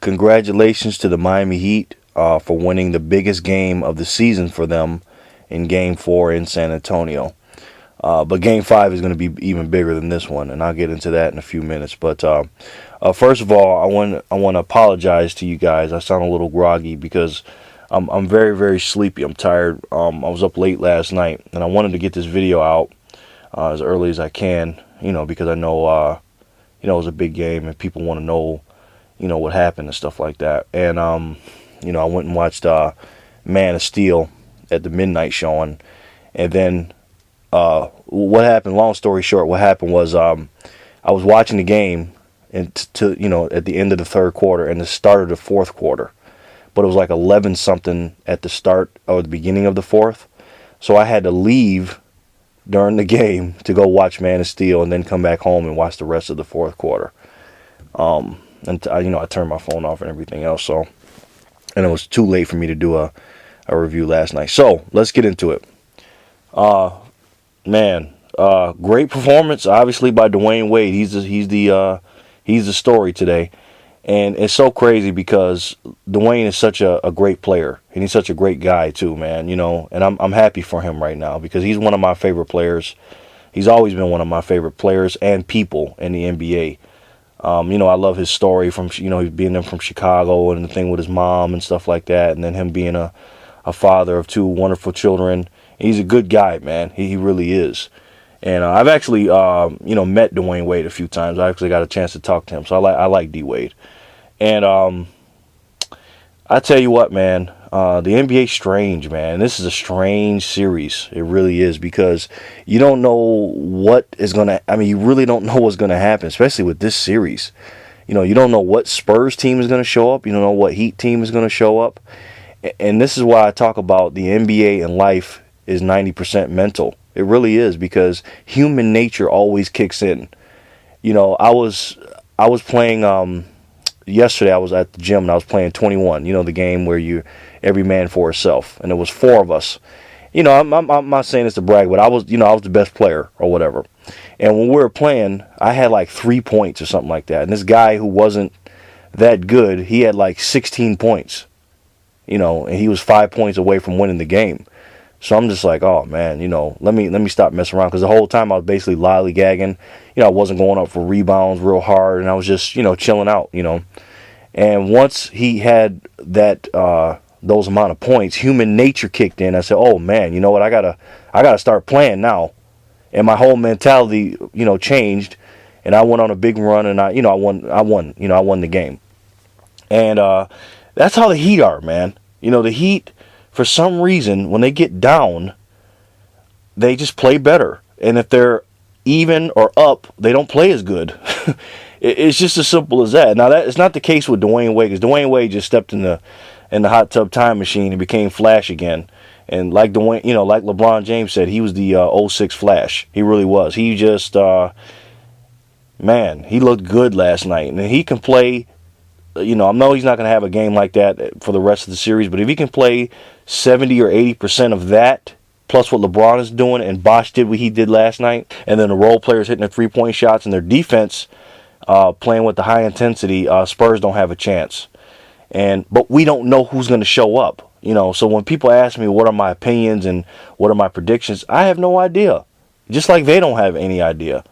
Congratulations to the Miami Heat for winning the biggest game of the season for them in Game 4 in San Antonio. But Game 5 is going to be even bigger than this one, and I'll get into that in a few minutes. But first of all, I want to apologize to you guys. I sound a little groggy because I'm very, very sleepy. I'm tired. I was up late last night, and I wanted to get this video out as early as I can, because I know, it was a big game, and people want to know, what happened and stuff like that. And, I went and watched Man of Steel at the midnight showing, and then what happened, long story short, what happened was I was watching the game and at the end of the third quarter and the start of the fourth quarter. But it was like 11 something at the start or the beginning of the fourth. So I had to leave during the game to go watch Man of Steel and then come back home and watch the rest of the fourth quarter. And I turned my phone off and everything else. And it was too late for me to do a review last night. So let's get into it. Great performance, obviously, by Dwayne Wade. He's the story today. And it's so crazy because Dwayne is such a great player, and he's such a great guy too, man. And I'm happy for him right now because he's one of my favorite players. He's always been one of my favorite players and people in the NBA. I love his story from he's being from Chicago and the thing with his mom and stuff like that, and then him being a father of two wonderful children. He's a good guy, man. He really is. And I've actually met Dwayne Wade a few times. I actually got a chance to talk to him, so I like D Wade. And I tell you what, man, the NBA's strange, man. This is a strange series. It really is, because you don't know what is going to, you really don't know what's going to happen, especially with this series. You don't know what Spurs team is going to show up. You don't know what Heat team is going to show up. And this is why I talk about the NBA and life is 90% mental. It really is, because human nature always kicks in. I was playing yesterday. I was at the gym and I was playing 21. The game where you every man for himself, and it was four of us. I'm not saying this to brag, but I was the best player or whatever. And when we were playing, I had like 3 points or something like that. And this guy who wasn't that good, he had like 16 points. And he was 5 points away from winning the game. So I'm just like, oh man, let me stop messing around, because the whole time I was basically lollygagging. I wasn't going up for rebounds real hard, and I was just chilling out. And once he had that those amount of points, human nature kicked in. I said, oh man, you know what? I gotta start playing now. And my whole mentality changed, and I went on a big run, and I won the game. And that's how the Heat are, man. The Heat, for some reason, when they get down, they just play better. And if they're even or up, they don't play as good. It's just as simple as that. Now, that is not the case with Dwayne Wade, because Dwayne Wade just stepped in the hot tub time machine and became Flash again. And like like LeBron James said, he was the '06 Flash. He really was. He just, he looked good last night. And he can play. I know he's not going to have a game like that for the rest of the series, but if he can play 70 or 80% of that, plus what LeBron is doing and Bosh did what he did last night, and then the role players hitting their three-point shots and their defense playing with the high intensity, Spurs don't have a chance. But we don't know who's going to show up. So when people ask me what are my opinions and what are my predictions, I have no idea. Just like they don't have any idea.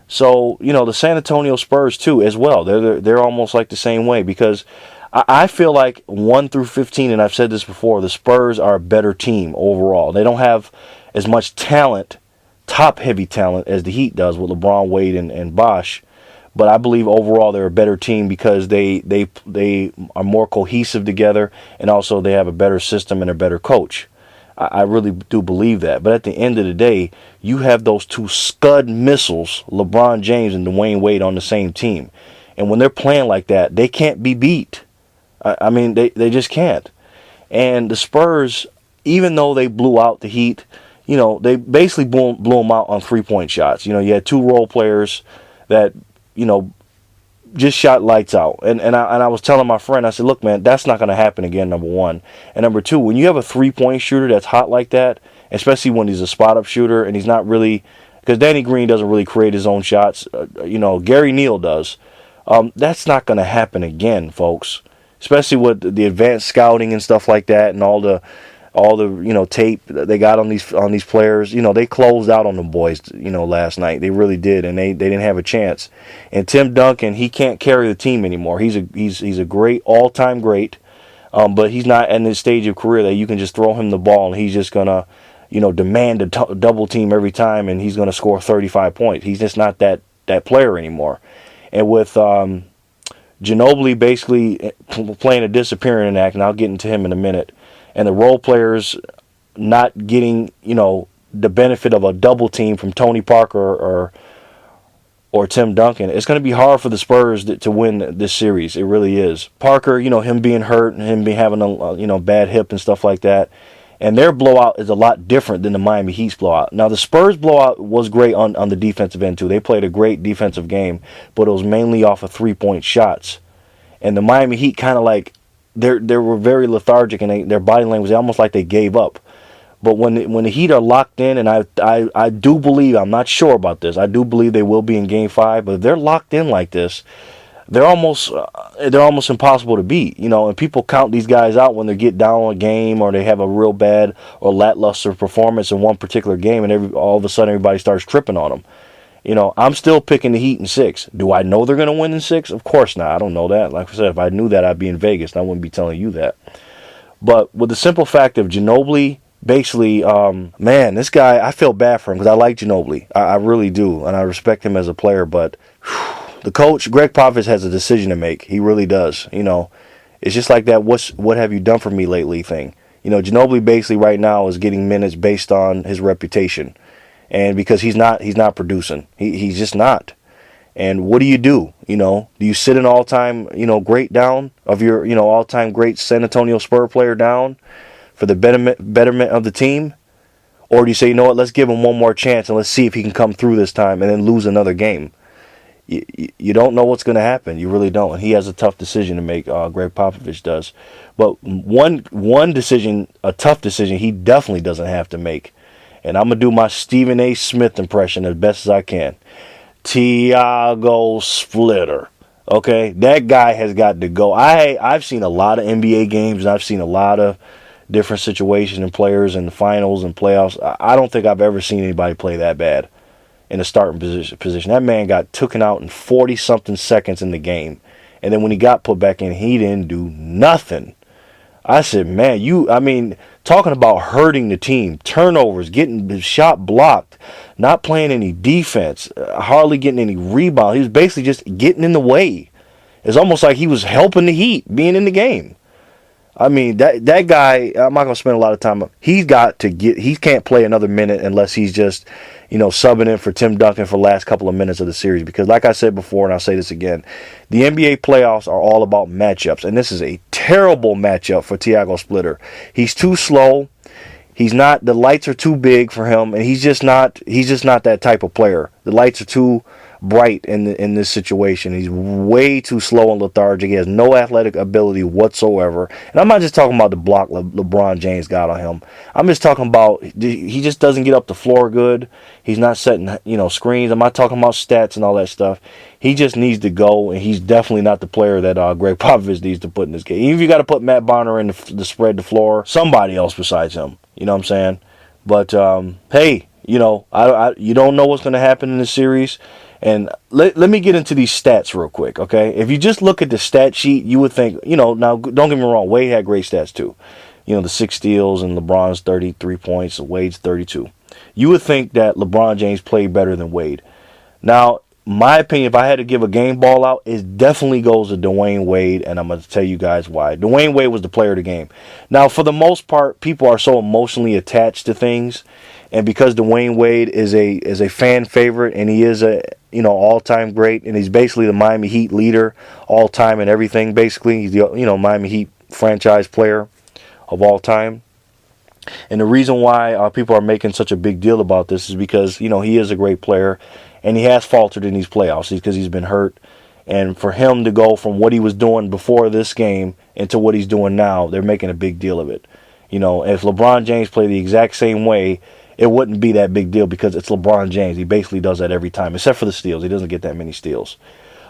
So, the San Antonio Spurs, too, as well. They're almost like the same way, because I feel like 1 through 15, and I've said this before, the Spurs are a better team overall. They don't have as much talent, top-heavy talent, as the Heat does with LeBron, Wade, and Bosh. But I believe overall they're a better team because they are more cohesive together, and also they have a better system and a better coach. I really do believe that. But at the end of the day, you have those two scud missiles, LeBron James and Dwayne Wade, on the same team. And when they're playing like that, they can't be beat. They just can't. And the Spurs, even though they blew out the Heat, they basically blew them out on three-point shots. You had two role players that, just shot lights out. And I was telling my friend, I said, look, man, that's not going to happen again, number one. And number two, when you have a three-point shooter that's hot like that, especially when he's a spot-up shooter and he's not really, because Danny Green doesn't really create his own shots. Gary Neal does. That's not going to happen again, folks. especially with the advanced scouting and stuff like that, and all the tape that they got on these players. They closed out on the boys last night. They really did, and they didn't have a chance. And Tim Duncan, he can't carry the team anymore. He's a great all-time great, but he's not in this stage of career that you can just throw him the ball and he's just gonna demand a double team every time, and he's gonna score 35 points. He's just not that player anymore. And with Ginobili basically playing a disappearing act, and I'll get into him in a minute, and the role players not getting, the benefit of a double team from Tony Parker or Tim Duncan, it's going to be hard for the Spurs to win this series. It really is. Parker, him being hurt and him having a bad hip and stuff like that, and their blowout is a lot different than the Miami Heat's blowout. Now, the Spurs blowout was great on the defensive end, too. They played a great defensive game, but it was mainly off of three-point shots. And the Miami Heat kind of like, they were very lethargic, and their body language was almost like they gave up. But when the Heat are locked in, and I do believe, I'm not sure about this, I do believe they will be in Game 5, but if they're locked in like this, they're almost impossible to beat. And people count these guys out when they get down a game or they have a real bad or lackluster performance in one particular game, and all of a sudden everybody starts tripping on them. I'm still picking the Heat in 6. Do I know they're going to win in 6? Of course not. I don't know that. Like I said, if I knew that, I'd be in Vegas, and I wouldn't be telling you that. But with the simple fact of Ginobili, basically, man, this guy, I feel bad for him because I like Ginobili. I really do, and I respect him as a player. But the coach, Greg Popovich, has a decision to make. He really does. It's just like that what have you done for me lately thing. Ginobili basically right now is getting minutes based on his reputation. And because he's not producing. He's just not. And what do? Do you sit an all-time, great down of your, all-time great San Antonio Spurs player down for the betterment of the team? Or do you say, let's give him one more chance and let's see if he can come through this time and then lose another game? You don't know what's going to happen. You really don't. And he has a tough decision to make, Greg Popovich does. But one decision, a tough decision, he definitely doesn't have to make. And I'm going to do my Stephen A. Smith impression as best as I can. Tiago Splitter. Okay? That guy has got to go. I've seen a lot of NBA games, and I've seen a lot of different situations and players in the finals and playoffs. I don't think I've ever seen anybody play that bad in a starting position. That man got taken out in 40-something seconds in the game. And then when he got put back in, he didn't do nothing. I said, man, talking about hurting the team, turnovers, getting the shot blocked, not playing any defense, hardly getting any rebound. He was basically just getting in the way. It's almost like he was helping the Heat being in the game. That guy, I'm not going to spend a lot of time. He can't play another minute unless he's just, subbing in for Tim Duncan for the last couple of minutes of the series. Because like I said before, and I'll say this again, the NBA playoffs are all about matchups. And this is a terrible matchup for Tiago Splitter. He's too slow. The lights are too big for him, and he's just not that type of player. The lights are too bright in this situation. He's way too slow and lethargic. He has no athletic ability whatsoever. And I'm not just talking about the block LeBron James got on him. I'm just talking about he just doesn't get up the floor good. He's not setting screens. I'm not talking about stats and all that stuff. He just needs to go, and he's definitely not the player that Greg Popovich needs to put in this game. Even if you got to put Matt Bonner in to spread the floor, somebody else besides him. You know what I'm saying? But hey, you don't know what's going to happen in this series. And let me get into these stats real quick, okay? If you just look at the stat sheet, you would think, now don't get me wrong, Wade had great stats too. The 6 steals and LeBron's 33 points, Wade's 32. You would think that LeBron James played better than Wade. Now, my opinion, if I had to give a game ball out, it definitely goes to Dwayne Wade, and I'm going to tell you guys why. Dwayne Wade was the player of the game. Now, for the most part, people are so emotionally attached to things, and because Dwayne Wade is a fan favorite, and he is a all-time great, and he's basically the Miami Heat leader all time and everything. Basically, he's the Miami Heat franchise player of all time. And the reason why people are making such a big deal about this is because he is a great player, and he has faltered in these playoffs because he's been hurt. And for him to go from what he was doing before this game into what he's doing now, they're making a big deal of it. If LeBron James played the exact same way, it wouldn't be that big deal because it's LeBron James. He basically does that every time, except for the steals. He doesn't get that many steals.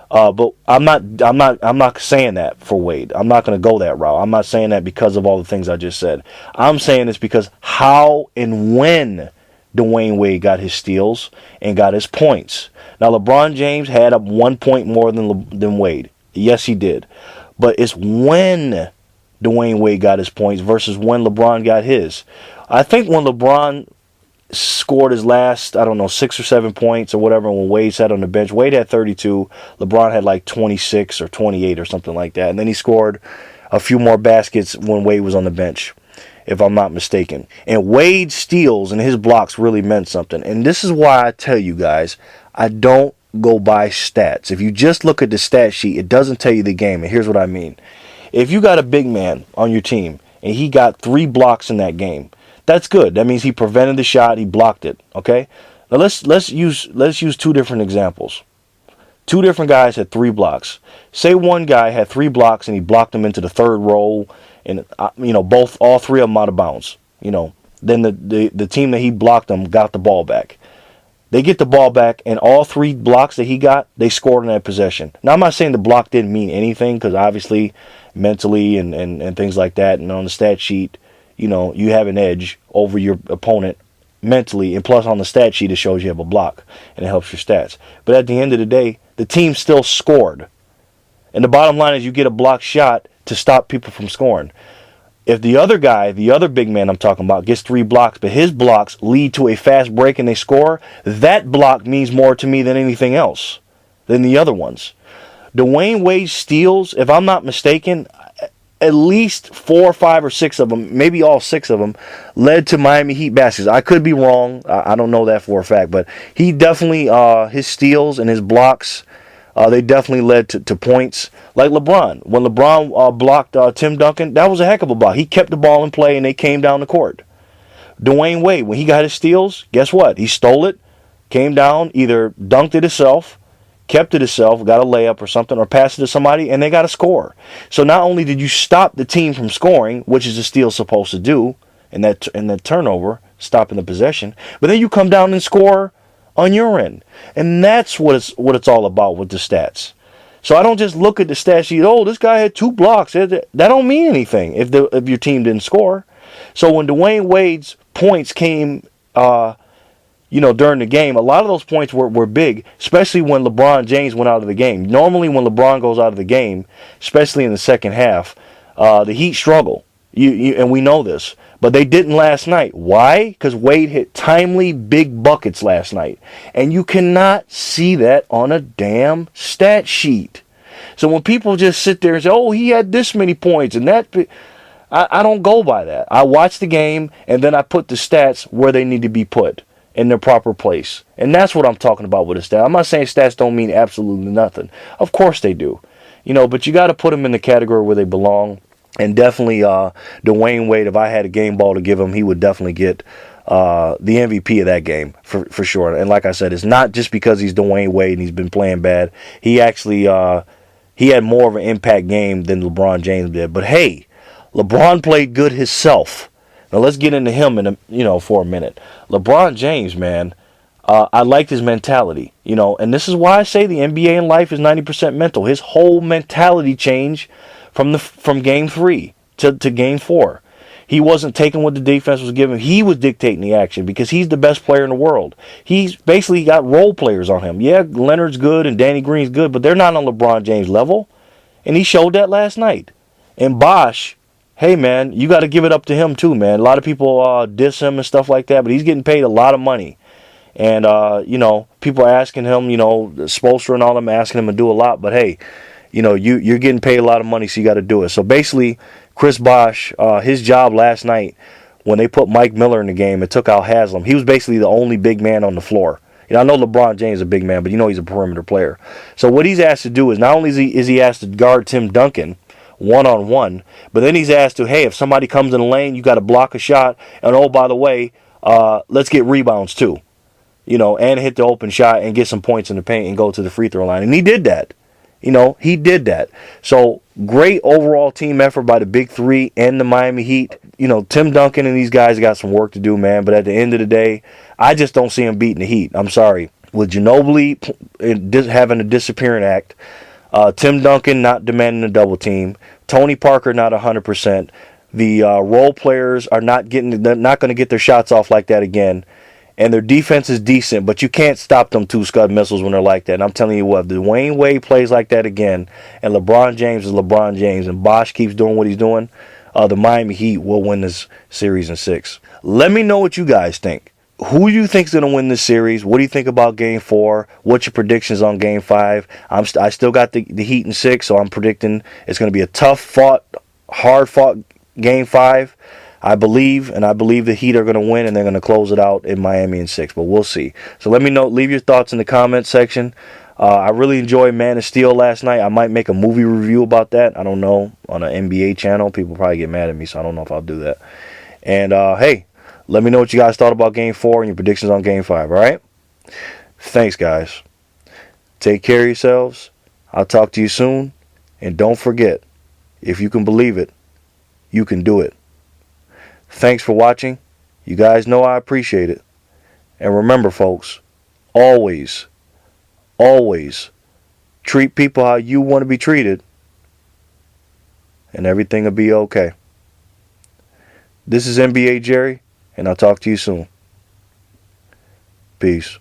But I'm not saying that for Wade. I'm not going to go that route. I'm not saying that because of all the things I just said. I'm saying this because how and when Dwayne Wade got his steals and got his points. Now LeBron James had up 1 point more than Wade. Yes, he did. But it's when Dwayne Wade got his points versus when LeBron got his. I think when LeBron scored his last, I don't know, 6 or 7 points or whatever when Wade sat on the bench. Wade had 32. LeBron had like 26 or 28 or something like that. And then he scored a few more baskets when Wade was on the bench, if I'm not mistaken. And Wade's steals and his blocks really meant something. And this is why I tell you guys, I don't go by stats. If you just look at the stat sheet, it doesn't tell you the game. And here's what I mean. If you got a big man on your team and he got 3 blocks in that game, that's good. That means he prevented the shot, he blocked it. Okay? Now let's use 2 different examples. 2 different guys had 3 blocks. Say one guy had 3 blocks and he blocked them into the 3rd row, and all 3 of them out of bounds. Then the team that he blocked them got the ball back. They get the ball back, and all 3 blocks that he got, they scored in that possession. Now, I'm not saying the block didn't mean anything, because obviously, mentally and things like that, and on the stat sheet, you have an edge over your opponent mentally, and plus on the stat sheet, it shows you have a block, and it helps your stats. But at the end of the day, the team still scored. And the bottom line is you get a block shot to stop people from scoring. If the other guy, the other big man I'm talking about, gets 3 blocks, but his blocks lead to a fast break and they score, that block means more to me than anything else, than the other ones. Dwayne Wade's steals, if I'm not mistaken, at least 4, 5, or 6 of them, maybe all 6 of them, led to Miami Heat baskets. I could be wrong. I don't know that for a fact, but he definitely, his steals and his blocks, they definitely led to points. Like LeBron. When LeBron blocked Tim Duncan, that was a heck of a block. He kept the ball in play and they came down the court. Dwayne Wade, when he got his steals, guess what? He stole it, came down, either dunked it himself, kept it himself, got a layup or something, or passed it to somebody, and they got a score. So not only did you stop the team from scoring, which is a steal supposed to do, in that turnover, stopping the possession, but then you come down and score on your end. And that's what it's all about with the stats. So I don't just look at the stat sheet, oh, this guy had 2 blocks. That don't mean anything if your team didn't score. So when Dwayne Wade's points came during the game, a lot of those points were big, especially when LeBron James went out of the game. Normally when LeBron goes out of the game, especially in the second half, the Heat struggle. And we know this. But they didn't last night. Why? Because Wade hit timely big buckets last night. And you cannot see that on a damn stat sheet. So when people just sit there and say, oh, he had this many points and that, I don't go by that. I watch the game and then I put the stats where they need to be put in their proper place. And that's what I'm talking about with a stat. I'm not saying stats don't mean absolutely nothing. Of course they do. But you got to put them in the category where they belong. And definitely Dwayne Wade, if I had a game ball to give him, he would definitely get the MVP of that game for sure. And like I said, it's not just because he's Dwayne Wade and he's been playing bad. He actually he had more of an impact game than LeBron James did. But hey, LeBron played good himself. Now let's get into him for a minute. LeBron James, man, I liked his mentality, and this is why I say the NBA and life is 90% mental. His whole mentality changed from game 3 to game 4. He wasn't taking what the defense was giving. He was dictating the action because he's the best player in the world. He's basically got role players on him. Yeah, Leonard's good and Danny Green's good, but they're not on LeBron James' level. And he showed that last night. And Bosh, hey, man, you got to give it up to him too, man. A lot of people diss him and stuff like that, but he's getting paid a lot of money. And, people are asking him, Spoelstra and all them asking him to do a lot, but hey, you're getting paid a lot of money, so you got to do it. So basically, Chris Bosh, his job last night, when they put Mike Miller in the game and took out Haslam, he was basically the only big man on the floor. I know LeBron James is a big man, but he's a perimeter player. So what he's asked to do is not only is he asked to guard Tim Duncan one-on-one, but then he's asked to, hey, if somebody comes in the lane, you got to block a shot. And oh, by the way, let's get rebounds too. And hit the open shot and get some points in the paint and go to the free throw line. And he did that. He did that. So great overall team effort by the Big Three and the Miami Heat. Tim Duncan and these guys got some work to do, man. But at the end of the day, I just don't see him beating the Heat. I'm sorry. with Ginobili having a disappearing act, Tim Duncan not demanding a double team, Tony Parker not 100%. The role players are they're not going to get their shots off like that again. And their defense is decent, but you can't stop them two Scud missiles when they're like that. And I'm telling you what, if Dwayne Wade plays like that again, and LeBron James is LeBron James, and Bosh keeps doing what he's doing, the Miami Heat will win this series in 6. Let me know what you guys think. Who do you think is going to win this series? What do you think about Game 4? What's your predictions on Game 5? I still got the Heat in 6, so I'm predicting it's going to be a hard-fought Game 5. I believe the Heat are going to win, and they're going to close it out in Miami in 6, but we'll see. So let me know. Leave your thoughts in the comments section. I really enjoyed Man of Steel last night. I might make a movie review about that. I don't know, on an NBA channel. People probably get mad at me, so I don't know if I'll do that. And, hey, let me know what you guys thought about Game 4 and your predictions on Game 5, all right? Thanks, guys. Take care of yourselves. I'll talk to you soon. And don't forget, if you can believe it, you can do it. Thanks for watching. You guys know I appreciate it. And remember, folks, always treat people how you want to be treated, and everything will be okay. This is NBA Jerry, and I'll talk to you soon. Peace.